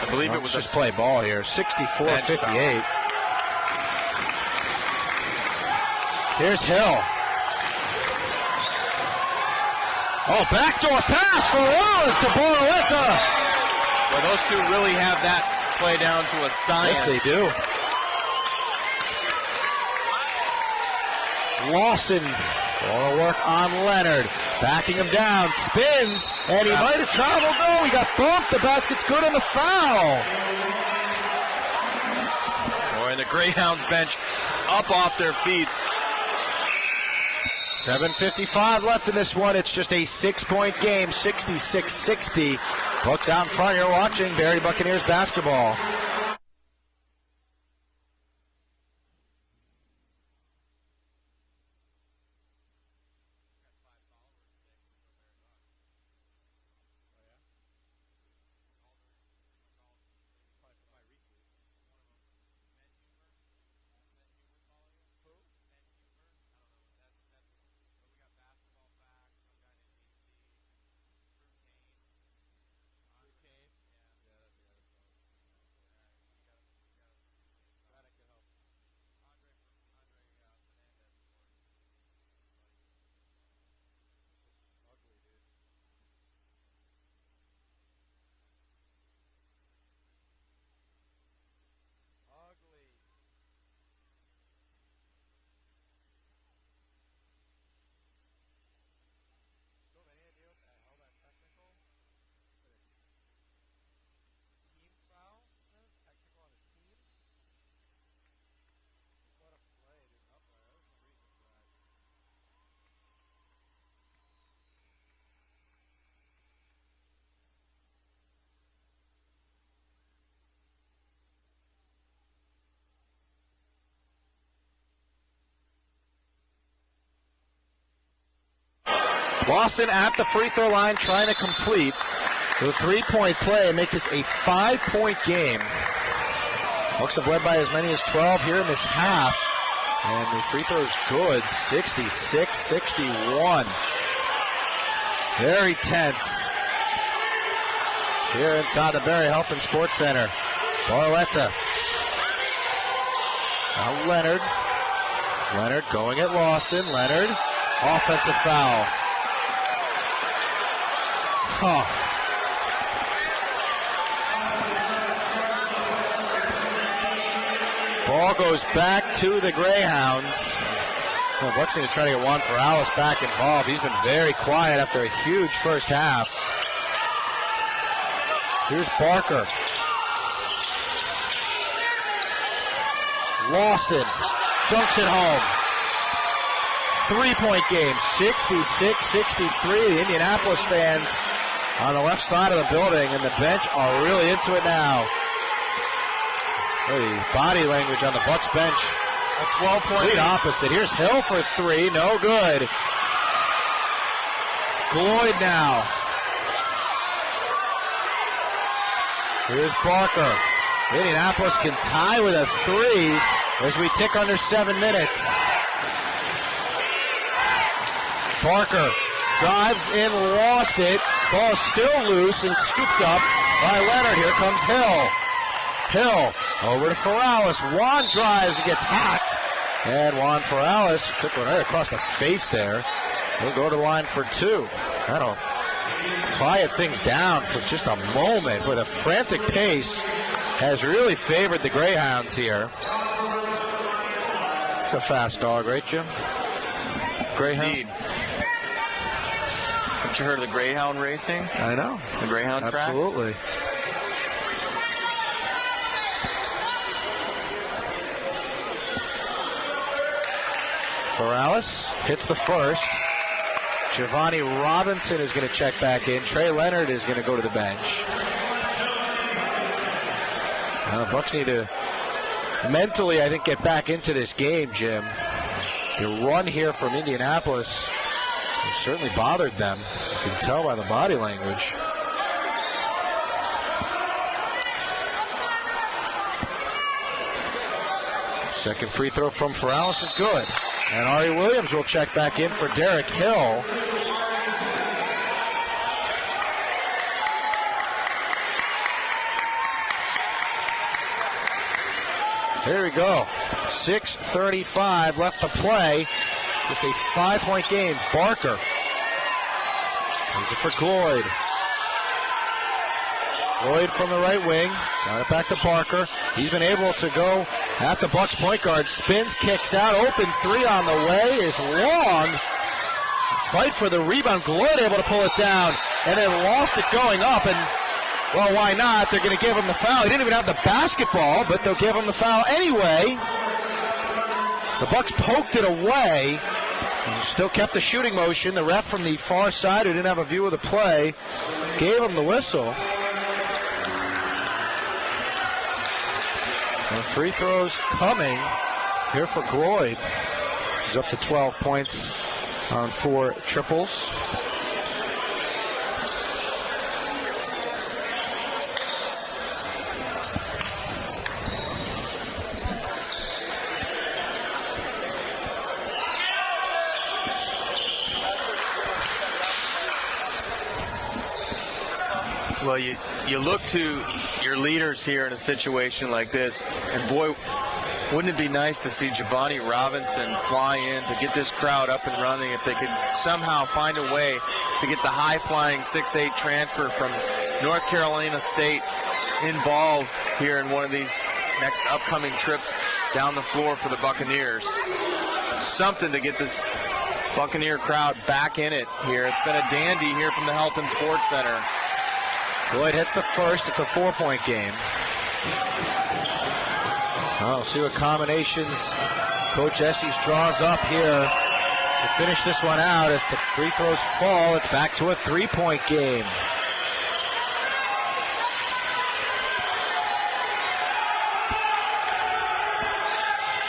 I believe it was just play ball here. 64-58. Here's Hill. Oh, backdoor pass for Wallace to Boroletta. Well, those two really have that play down to a science. Yes, they do. Lawson, all the work on Leonard. Backing him down, spins, and he might have traveled. No, he got bumped. The basket's good on the foul. Boy, and the Greyhounds bench up off their feet. 7:55 left in this one. It's just a 6-point game, 66-60. Bucks out in front. You're watching Barry Buccaneers basketball. Lawson at the free throw line trying to complete the 3-point play and make this a 5-point game. Bucks have led by as many as 12 here in this half. And the free throw is good, 66-61. Very tense here inside the Barry Health and Sports Center. Boroletta. Now Leonard. Leonard going at Lawson. Leonard, offensive foul. Ball goes back to the Greyhounds. Well, Bucks need to try to get Juan Ferralis back involved. He's been very quiet after a huge first half. Here's Barker. Lawson dunks it home. 3-point game, 66-63. The Indianapolis fans on the left side of the building, and the bench are really into it now. The body language on the Bucks bench. A 12-point lead opposite. Here's Hill for 3, no good. Gloyd now. Here's Barker. Indianapolis can tie with a 3 as we tick under 7 minutes. Barker drives in, lost it. Ball still loose and scooped up by Leonard. Here comes Hill. Hill over to Ferralis. Juan drives and gets hacked. And Juan Ferralis took one right across the face there. He'll go to the line for 2. That'll quiet things down for just a moment, with a frantic pace has really favored the Greyhounds here. It's a fast dog, right, Jim? Greyhound? Indeed. Haven't you heard of the Greyhound racing? I know. The Greyhound track? Absolutely. Ferralis hits the first. Giovanni Robinson is going to check back in. Trey Leonard is going to go to the bench. Bucks need to mentally, I think, get back into this game, Jim. The run here from Indianapolis certainly bothered them. You can tell by the body language. Second free throw from Ferralis is good. And Ari Williams will check back in for Derek Hill. Here we go. 6:35 left to play. Just a 5-point game. Barker. Here's it for Gloyd. Gloyd from the right wing. Got it back to Barker. He's been able to go at the Bucks point guard. Spins, kicks out. Open 3 on the way is long. Fight for the rebound. Gloyd able to pull it down. And then lost it going up. And, well, why not? They're going to give him the foul. He didn't even have the basketball, but they'll give him the foul anyway. The Bucks poked it away. Still kept the shooting motion. The ref from the far side, who didn't have a view of the play, gave him the whistle. And free throws coming here for Gloyd. He's up to 12 points on 4 triples. Well, you look to your leaders here in a situation like this, and boy, wouldn't it be nice to see Giovanni Robinson fly in to get this crowd up and running if they could somehow find a way to get the high-flying 6'8 transfer from North Carolina State involved here in one of these next upcoming trips down the floor for the Buccaneers. Something to get this Buccaneer crowd back in it here. It's been a dandy here from the Health and Sports Center. Gloyd hits the first. It's a 4-point game. We'll see what combinations Coach Estes draws up here to finish this one out. As the free throws fall, it's back to a 3-point game.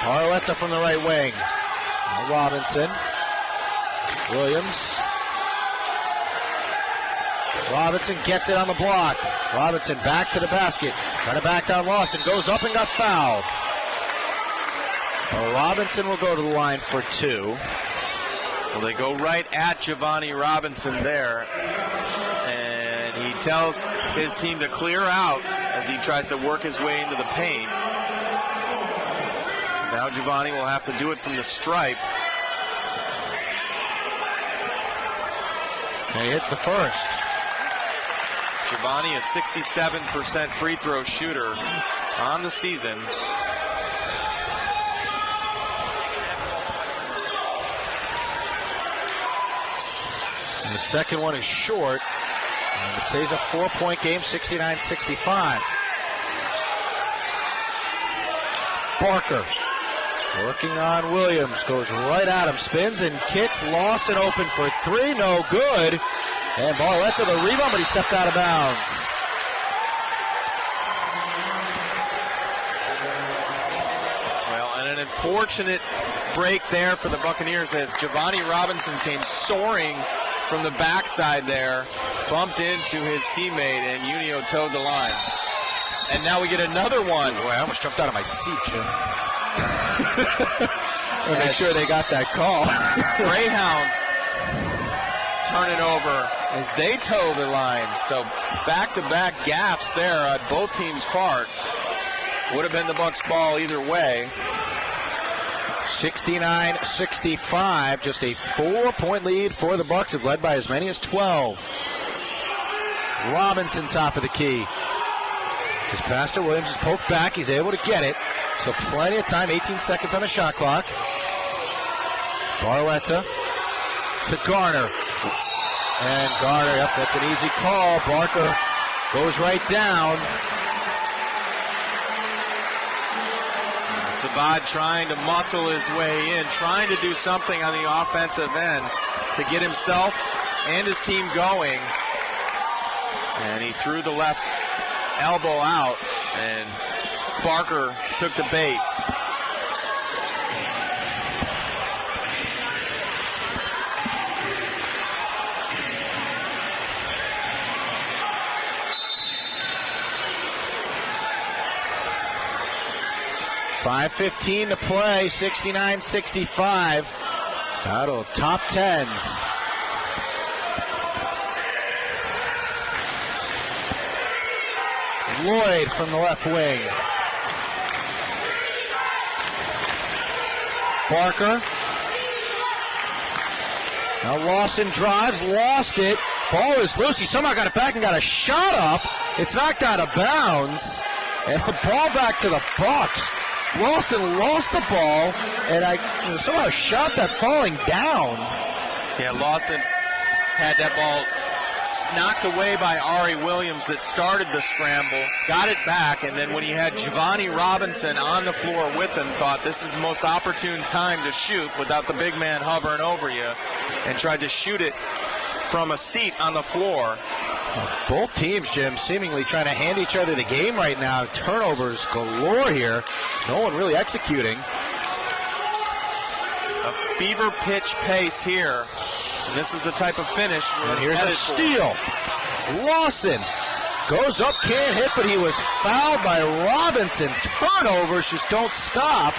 Arletta from the right wing. Robinson. Williams. Robinson gets it on the block. Robinson back to the basket. Trying to back down Lawson. Goes up and got fouled. Well, Robinson will go to the line for 2. Well, they go right at Giovanni Robinson there. And he tells his team to clear out as he tries to work his way into the paint. Now Giovanni will have to do it from the stripe. And he hits the first. Giovanni, a 67% free throw shooter on the season. And the second one is short. And it stays a 4-point game, 69-65. Barker working on Williams. Goes right at him. Spins and kicks. Lawson open for 3. No good. And Barletta the rebound, but he stepped out of bounds. Well, and an unfortunate break there for the Buccaneers as Giovanni Robinson came soaring from the backside there, bumped into his teammate, and Unio towed the line. And now we get another one. Boy, I almost jumped out of my seat, Jim. Make sure they got that call. Greyhounds turn it over as they toe the line. So back-to-back gaffes there on both teams' parts. Would have been the Bucks' ball either way. 69-65, just a 4-point lead for the Bucks, have led by as many as 12. Robinson top of the key. His pass to Williams is poked back. He's able to get it. So plenty of time, 18 seconds on the shot clock. Barletta to Garner. And Garner, yep, that's an easy call. Barker goes right down. Savad trying to muscle his way in, trying to do something on the offensive end to get himself and his team going. And he threw the left elbow out, and Barker took the bait. .5:15 to play, 69-65. Battle of top tens. Gloyd from the left wing. Barker. Now Lawson drives, lost it. Ball is loose. He somehow got it back and got a shot up. It's knocked out of bounds. And the ball back to the Bucks. Lawson lost the ball, and somehow shot that falling down. Yeah, Lawson had that ball knocked away by Ari Williams that started the scramble, got it back, and then when he had Giovanni Robinson on the floor with him, thought this is the most opportune time to shoot without the big man hovering over you, and tried to shoot it from a seat on the floor. Both teams, Jim, seemingly trying to hand each other the game right now. Turnovers galore here. No one really executing. A fever pitch pace here. And this is the type of finish. And here's a steal. Lawson goes up, can't hit, but he was fouled by Robinson. Turnovers just don't stop.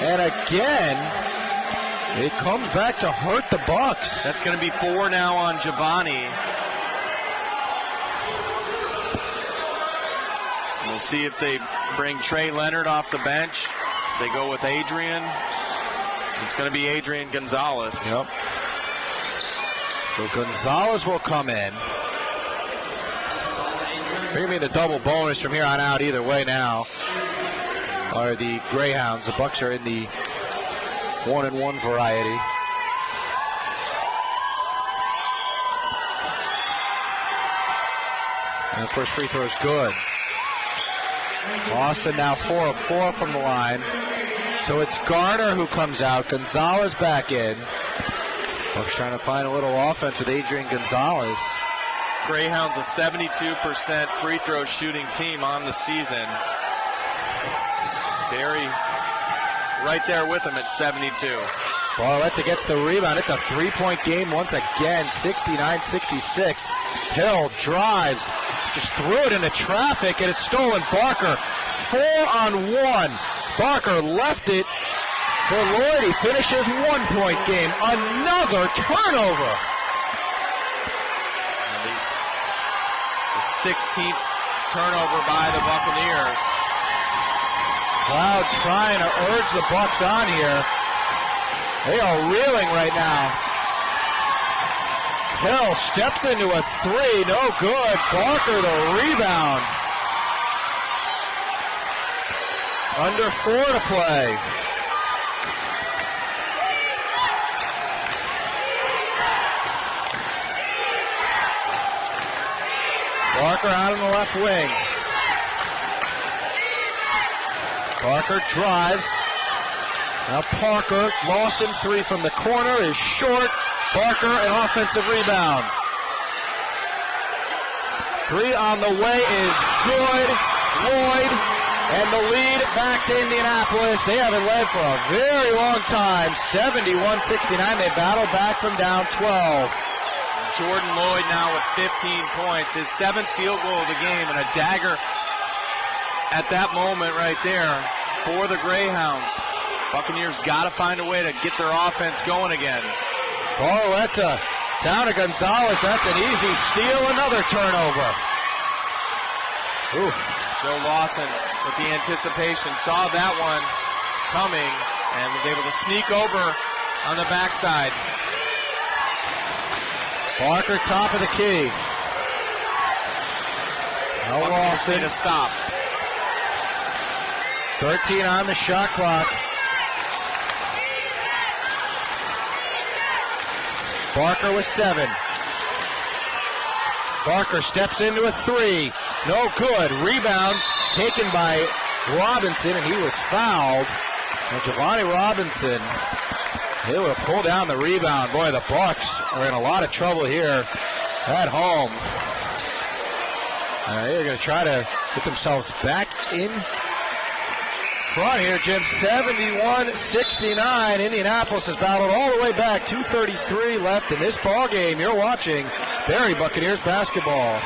And again, it comes back to hurt the Bucks. That's going to be 4 now on Giovanni. We'll see if they bring Trey Leonard off the bench. They go with Adrian. It's going to be Adrian Gonzalez. Yep. So Gonzalez will come in. They're going to be the double bonus from here on out either way now. Are the Greyhounds. The Bucks are in the 1-and-1 variety. And the first free throw is good. Austin now 4 of 4 from the line. So it's Garner who comes out. Gonzalez back in. Bucks trying to find a little offense with Adrian Gonzalez. Greyhounds a 72% free throw shooting team on the season. Barry right there with him at 72. Barletta gets the rebound. It's a 3-point game once again, 69-66. Hill drives, just threw it into traffic, and it's stolen. Barker, 4-on-1. Barker left it for Lloyd. He finishes 1-point game. Another turnover. The 16th turnover by the Buccaneers. Cloud trying to urge the Bucks on here. They are reeling right now. Hill steps into a 3, no good. Barker the rebound. Under 4 to play. Barker out on the left wing. Barker drives. Now Parker, Lawson 3 from the corner is short. Barker, an offensive rebound. 3 on the way is good. Lloyd, and the lead back to Indianapolis. They haven't led for a very long time. 71-69. They battle back from down 12. Jordan Lloyd now with 15 points. His 7th field goal of the game, and a dagger at that moment right there for the Greyhounds. Buccaneers got to find a way to get their offense going again. Barletta down to Gonzalez. That's an easy steal. Another turnover. Ooh. Joe Lawson with the anticipation saw that one coming and was able to sneak over on the backside. Barker top of the key. No Lawson to stop. 13 on the shot clock. Barker with 7. Barker steps into a 3. No good. Rebound taken by Robinson, and he was fouled. And Giovanni Robinson, they would have pulled down the rebound. Boy, the Bucks are in a lot of trouble here at home. They're going to try to get themselves back in front here, Jim. 71-69. Indianapolis has battled all the way back. 2:33 left in this ball game. You're watching Barry Buccaneers basketball.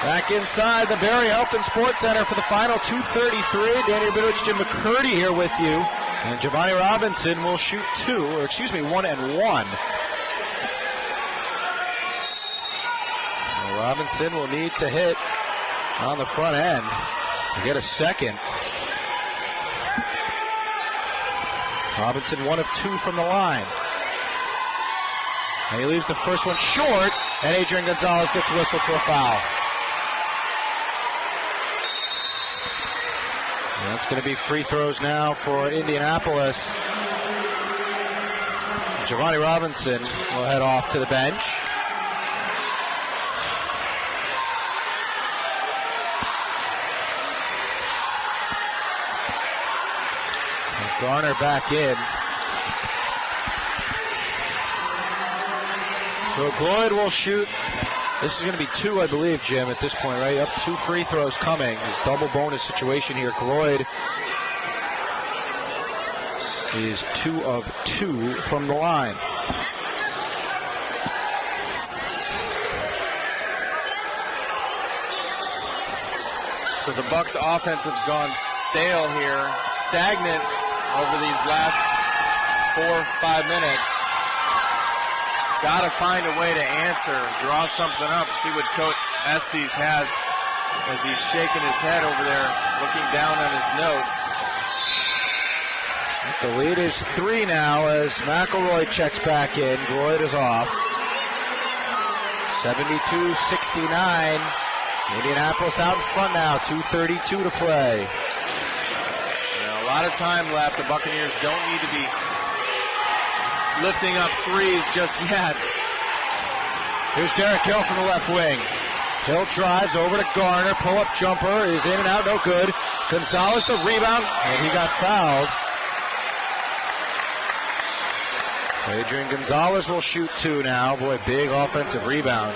Back inside the Barry Health and Sports Center for the final 2:33. Danny Rabinowitz, Jim McCurdy here with you. And Giovanni Robinson will shoot 1 and 1. Well, Robinson will need to hit on the front end to get a second. Robinson 1 of 2 from the line. And he leaves the first one short, and Adrian Gonzalez gets whistled for a foul. That's going to be free throws now for Indianapolis. Giovanni Robinson will head off to the bench. And Garner back in. So Gloyd will shoot. This is going to be 2, I believe, Jim, at this point, right? Up 2 free throws coming. His double bonus situation here. Gloyd is 2 of 2 from the line. So the Bucks offense has gone stale here, stagnant over these last 4 or 5 minutes. Got to find a way to answer, draw something up, see what Coach Estes has as he's shaking his head over there, looking down on his notes. The lead is 3 now as McElroy checks back in. Gloyd is off. 72-69. Indianapolis out in front now. 2:32 to play. A lot of time left. The Buccaneers don't need to be lifting up threes just yet. Here's Derek Hill from the left wing. Hill drives over to Garner. Pull-up jumper is in and out, no good. Gonzalez the rebound, and he got fouled. Adrian Gonzalez will shoot 2 now. Boy, big offensive rebound.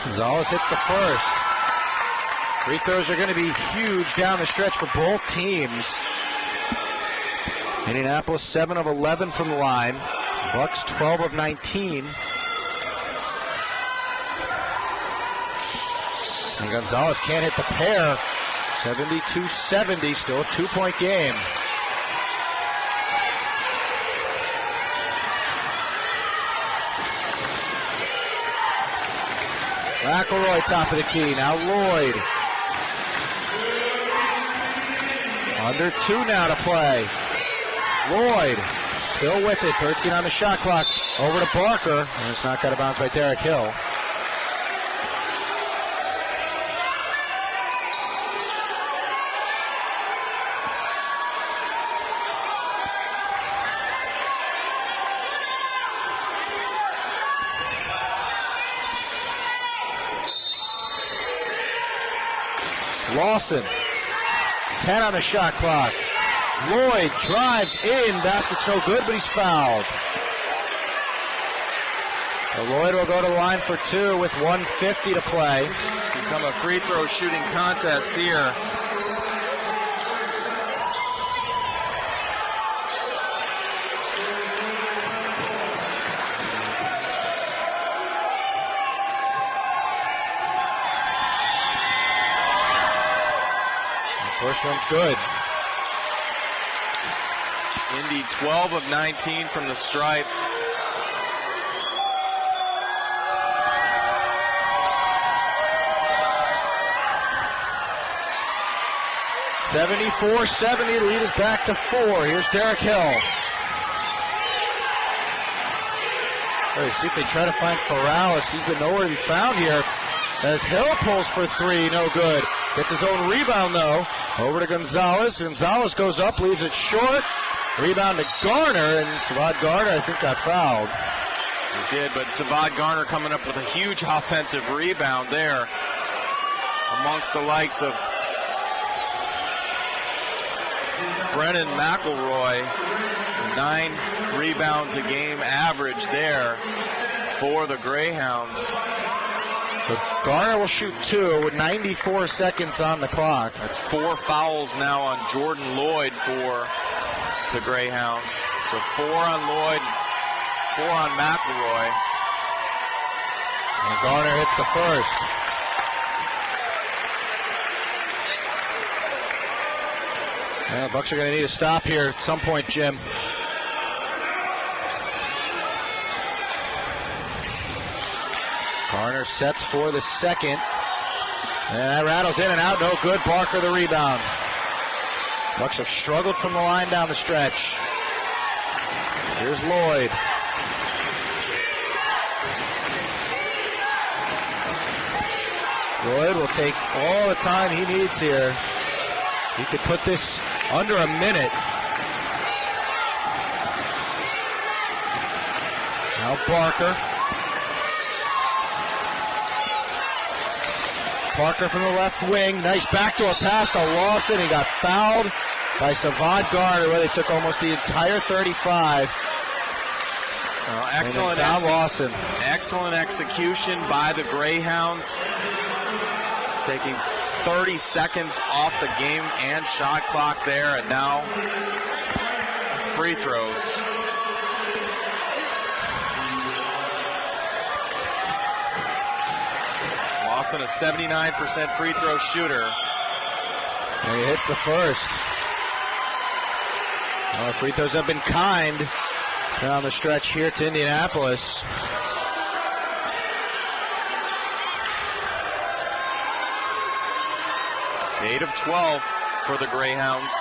Gonzalez hits the first. Free throws are going to be huge down the stretch for both teams. Indianapolis 7 of 11 from the line. Bucks 12 of 19. And Gonzalez can't hit the pair. 72-70, still a 2-point game. McElroy top of the key. Now Lloyd. Under 2 now to play. Lloyd still with it. 13 on the shot clock. Over to Barker. And it's not got to bounce by Derek Hill. Lawson, 10 on the shot clock. Lloyd drives in. Basket's no good, but he's fouled. So Lloyd will go to the line for 2 with 1:50 to play. Become a free throw shooting contest here. First one's good. Indy 12 of 19 from the stripe. (74-70). Lead is back to 4. Here's Derek Hill. Let's see if they try to find Corrales. He's been nowhere to be found here. As Hill pulls for 3, no good. Gets his own rebound though. Over to Gonzalez. Gonzalez goes up, leaves it short. Rebound to Garner, and Savad Garner, I think, got fouled. He did, but Savad Garner coming up with a huge offensive rebound there amongst the likes of Brennan McElroy. 9 rebounds a game average there for the Greyhounds. So Garner will shoot 2 with 94 seconds on the clock. That's 4 fouls now on Jordan Lloyd for the Greyhounds. So 4 on Lloyd, 4 on McElroy. And Garner hits the first. Yeah, Bucks are going to need a stop here at some point, Jim. Garner sets for the second. And that rattles in and out. No good. Barker the rebound. Bucks have struggled from the line down the stretch. Here's Lloyd. Lloyd will take all the time he needs here. He could put this under a minute. Now Barker. Barker from the left wing. Nice backdoor pass to Lawson. He got fouled by Savad Garner, where they took almost the entire 35. Excellent Lawson. Excellent execution by the Greyhounds. Taking 30 seconds off the game and shot clock there, and now it's free throws. Lawson, a 79% free throw shooter. And he hits the first. Well, free throws have been kind down the stretch here to Indianapolis. Eight of 12 for the Greyhounds.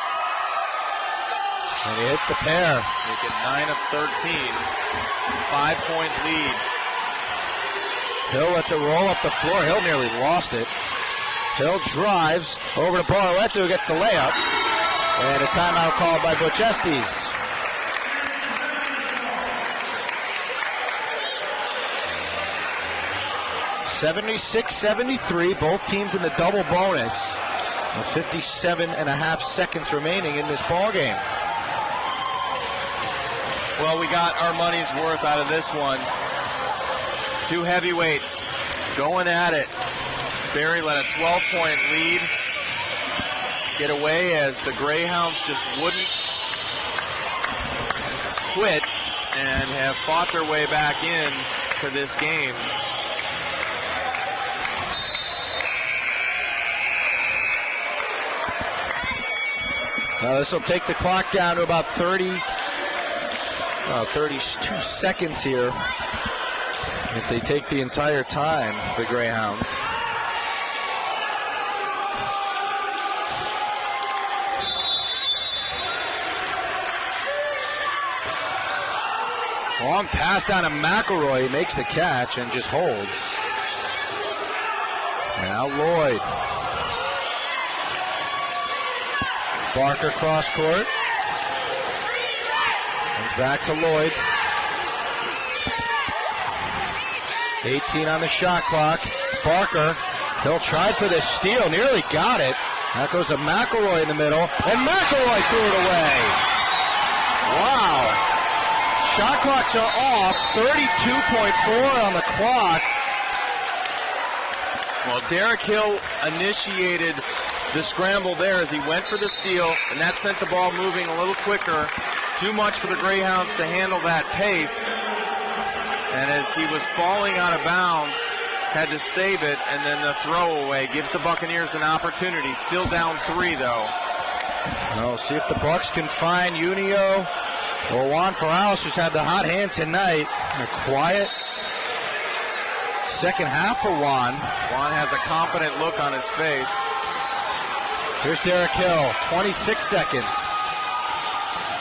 And he hits the pair. Make it 9 of 13. 5-point lead. Hill lets it roll up the floor. Hill nearly lost it. Hill drives over to Barletta, who gets the layup. And a timeout called by Butch Estes. (76-73). Both teams in the double bonus. 57.5 seconds remaining in this ball game. Well, we got our money's worth out of this one. Two heavyweights going at it. Barry let a 12-point lead get away as the Greyhounds just wouldn't quit and have fought their way back in to this game. This will take the clock down to about 32 seconds here if they take the entire time, the Greyhounds. Long pass down to McElroy. He makes the catch and just holds. Now Lloyd. Barker cross court. Comes back to Lloyd. 18 on the shot clock. Barker, he'll try for the steal. Nearly got it. That goes to McElroy in the middle. And McElroy threw it away. Wow. Shot clocks are off. 32.4 on the clock. Well, Derek Hill initiated the scramble there as he went for the steal, and that sent the ball moving a little quicker. Too much for the Greyhounds to handle that pace. And as he was falling out of bounds, had to save it, and then the throwaway gives the Buccaneers an opportunity. Still down 3, though. Well, see if the Bucs can find Unio or Juan Ferralis, who's had the hot hand tonight. A quiet second half for Juan. Juan has a confident look on his face. Here's Derek Hill, 26 seconds.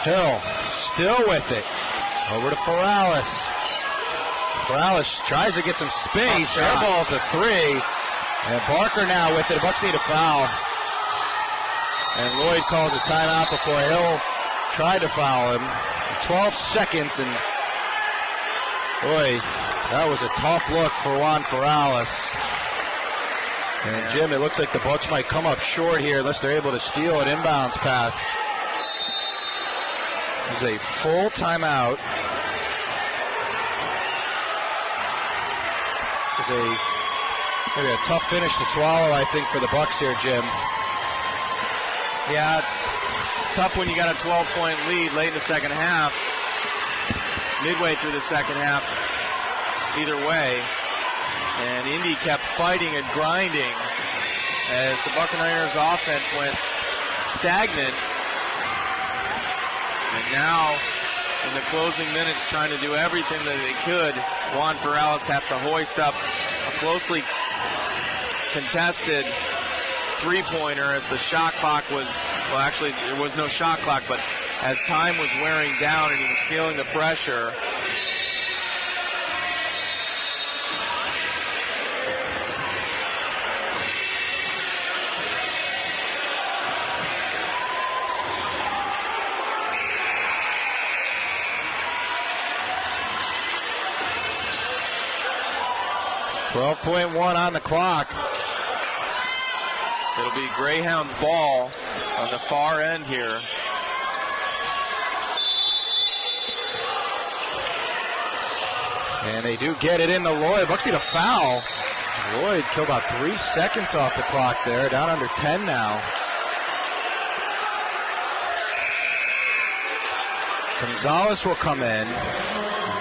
Hill still with it. Over to Ferralis. Ferralis tries to get some space. Airballs the 3. And Barker now with it. The Bucs need a foul. And Lloyd calls a timeout before Hill tried to foul him. 12 seconds, and boy, that was a tough look for Juan Ferralis. And Jim, it looks like the Bucs might come up short here unless they're able to steal an inbounds pass. This is a full timeout. This is maybe a tough finish to swallow, I think, for the Bucs here, Jim. Yeah, it's tough when you got a 12-point lead late in the second half, midway through the second half, either way. And Indy kept fighting and grinding as the Buccaneers offense went stagnant. And now, in the closing minutes, trying to do everything that they could, Juan Ferralis have to hoist up a closely contested three-pointer as the shot clock was, well, actually, there was no shot clock, but as time was wearing down and he was feeling the pressure, 12.1 on the clock. it'll be Greyhounds ball on the far end here. And they do get it into Lloyd. Bucks need a foul. Lloyd killed about 3 seconds off the clock there. Down under 10 now. Gonzalez will come in.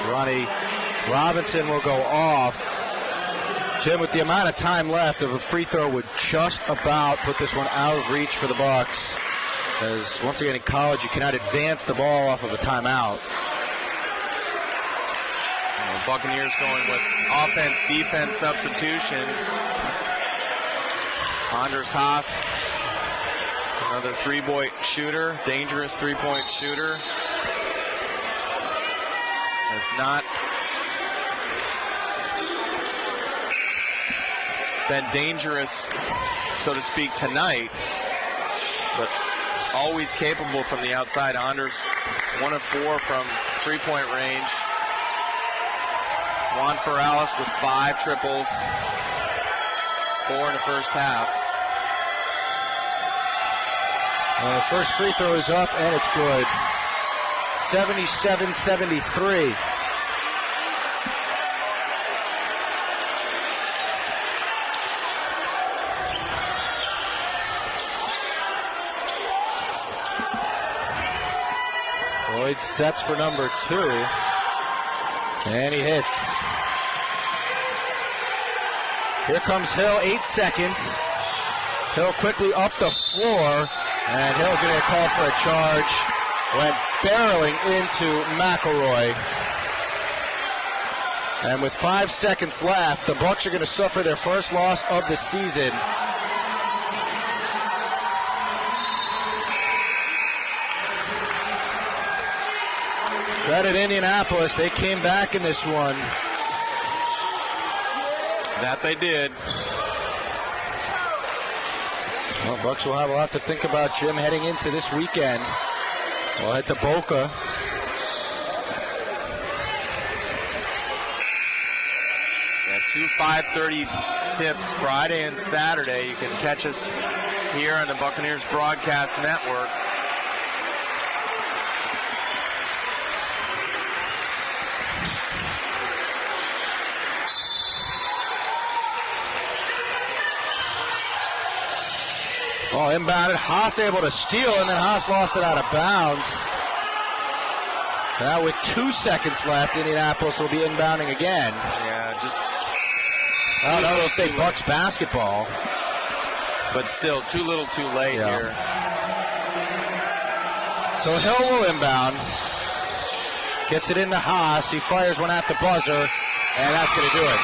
Ronnie Robinson will go off. Jim, with the amount of time left, a free throw would just about put this one out of reach for the Bucks. As once again in college, you cannot advance the ball off of a timeout. And the Buccaneers going with offense-defense substitutions. Anders Haas, another three-point shooter, dangerous three-point shooter. Has not been dangerous, so to speak, tonight, but always capable from the outside. Anders, 1 of 4 from three-point range. Juan Ferralis with 5 triples, 4 in the first half. The first free throw is up, and it's good. 77-73. Gloyd sets for number 2. And he hits. Here comes Hill, 8 seconds. Hill quickly up the floor, and Hill's going to get called for a charge. Went barreling into McElroy. And with 5 seconds left, the Bucks are going to suffer their first loss of the season. Credit Indianapolis, they came back in this one. That they did. Well, Bucks will have a lot to think about, Jim, heading into this weekend. We'll head to Boca. Yeah, 2 5:30 tips Friday and Saturday. You can catch us here on the Buccaneers Broadcast Network. Oh, inbounded. Haas able to steal, and then Haas lost it out of bounds. Now with 2 seconds left, Indianapolis will be inbounding again. Yeah, just... Oh, no, they'll say Bucks basketball. But still, too little too late here. So Hill will inbound. Gets it into Haas. He fires one at the buzzer, and that's going to do it.